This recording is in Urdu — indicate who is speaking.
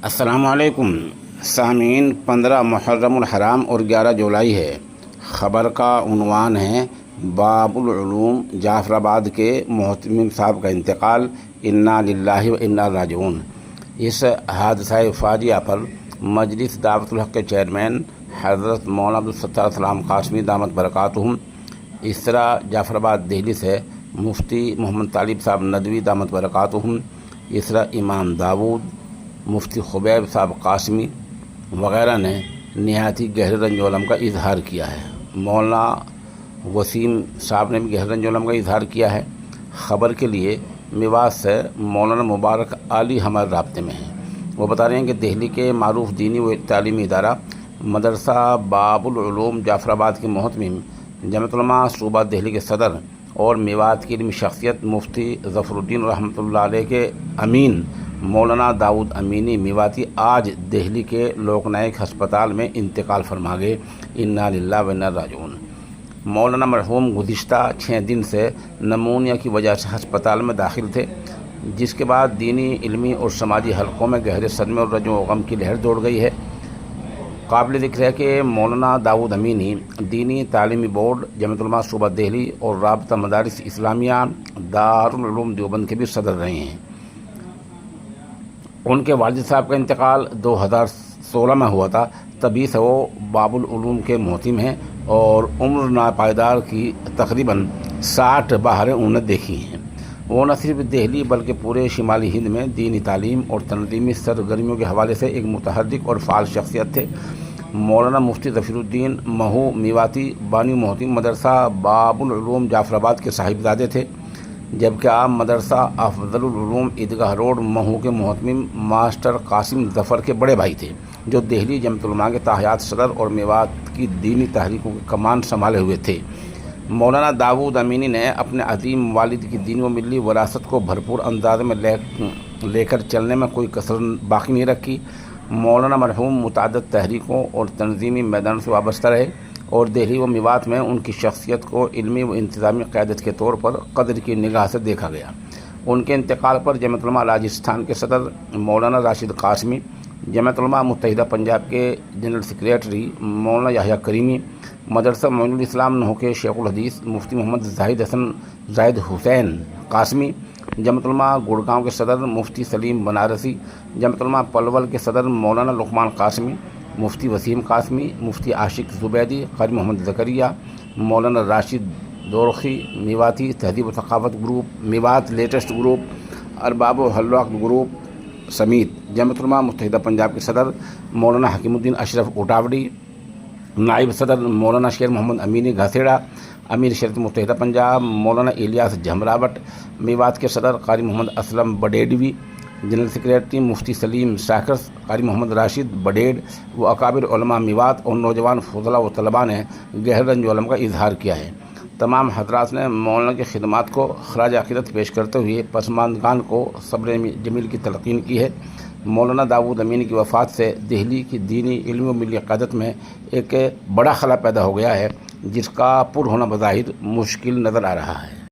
Speaker 1: السلام علیکم سامعین، 15 محرم الحرام اور 11 جولائی ہے۔ خبر کا عنوان ہے باب العلوم جعفر آباد کے محتمم صاحب کا انتقال، انا للہ و انا راجعون۔ اس حادثہ فاجعہ پر مجلس دعوت الحق کے چیئرمین حضرت مولانا عبدالستار سلام قاسمی دامت برکاتہم، اس طرح جعفر آباد دہلی سے مفتی محمد طالب صاحب ندوی دامت برکاتہم، اس طرح امام داود، مفتی خبیب صاحب قاسمی وغیرہ نے نہایتی گہرے رنج و الم کا اظہار کیا ہے۔ مولانا وسیم صاحب نے بھی گہرے رنج و الم کا اظہار کیا ہے۔ خبر کے لیے میوات سے مولانا مبارک علی ہمارے رابطے میں ہیں۔ وہ بتا رہے ہیں کہ دہلی کے معروف دینی و تعلیمی ادارہ مدرسہ باب العلوم جعفر آباد کے محتمم، جامعۃ العلماء صوبہ دہلی کے صدر اور میوات کی علمی شخصیت مفتی ظفر الدین رحمۃ اللہ علیہ کے امین مولانا داؤد امینی میواتی آج دہلی کے لوک نائک ہسپتال میں انتقال فرما گئے، انا للہ و انا راجعون۔ مولانا مرحوم گزشتہ 6 دن سے نمونیا کی وجہ سے ہسپتال میں داخل تھے، جس کے بعد دینی، علمی اور سماجی حلقوں میں گہرے صدمے اور رنج و غم کی لہر دوڑ گئی ہے۔ قابل ذکر ہے کہ مولانا داؤد امینی دینی تعلیمی بورڈ جامعۃ العلماء صوبہ دہلی اور رابطہ مدارس اسلامیہ دارالعلوم دیوبند کے بھی صدر رہے ہیں۔ ان کے والد صاحب کا انتقال 2016 میں ہوا تھا، تبھی سے وہ باب العلوم کے محتمم ہیں اور عمر ناپائیدار کی تقریباً 60 بہاریں انہوں نے دیکھی ہیں۔ وہ نہ صرف دہلی بلکہ پورے شمالی ہند میں دینی تعلیم اور تنظیمی سرگرمیوں کے حوالے سے ایک متحرک اور فعال شخصیت تھے۔ مولانا مفتی ظفر الدین محو میواتی بانی محتمم مدرسہ باب العلوم جعفر آباد کے صاحبزادے تھے، جبکہ عام مدرسہ افضل العلوم عیدگاہ روڈ محو کے محتمم ماسٹر قاسم ظفر کے بڑے بھائی تھے، جو دہلی جامعۃ العلماء کے تاحیات صدر اور میوات کی دینی تحریکوں کے کمان سنبھالے ہوئے تھے۔ مولانا داؤد امینی نے اپنے عظیم والد کی دینی و ملی وراثت کو بھرپور انداز میں لے کر چلنے میں کوئی کسر باقی نہیں رکھی۔ مولانا مرحوم متعدد تحریکوں اور تنظیمی میدان سے وابستہ رہے اور دہلی و میوات میں ان کی شخصیت کو علمی و انتظامی قیادت کے طور پر قدر کی نگاہ سے دیکھا گیا۔ ان کے انتقال پر جامعۃ العلماء راجستھان کے صدر مولانا راشد قاسمی، جامعۃ العلماء متحدہ پنجاب کے جنرل سیکریٹری مولانا یحییٰ کریمی، مدرسہ معین الاسلام نحو کے شیخ الحدیث مفتی محمد زاہد حسین قاسمی، جامعۃ العلماء گڑگاؤں کے صدر مفتی سلیم بنارسی، جامعۃ العلماء پلول کے صدر مولانا لقمان قاسمی، مفتی وسیم قاسمی، مفتی عاشق زبیدی، قاری محمد زکریا، مولانا راشد دورخی میواتی تہذیب و ثقافت گروپ، میوات لیٹسٹ گروپ، ارباب و حلوق گروپ سمیت جامعۃ العلماء متحدہ پنجاب کے صدر مولانا حکیم الدین اشرف اٹاوڈی، نائب صدر مولانا شیر محمد امینی گھاسیڑا، امیر شریعت متحدہ پنجاب مولانا الیاس جھمراوٹ، میوات کے صدر قاری محمد اسلم بڈیڈوی، جنرل سیکریٹری مفتی سلیم ساکرس، قاری محمد راشد بڈیڈ و اکابر علماء میوات اور نوجوان فضلاء و طلباء نے گہرے رنج و الم کا اظہار کیا ہے۔ تمام حضرات نے مولانا کی خدمات کو خراج عقیدت پیش کرتے ہوئے پسماندگان کو صبر جمیل کی تلقین کی ہے۔ مولانا داؤد امینی کی وفات سے دہلی کی دینی، علمی و ملی قیادت میں ایک بڑا خلا پیدا ہو گیا ہے، جس کا پر ہونا بظاہر مشکل نظر آ رہا ہے۔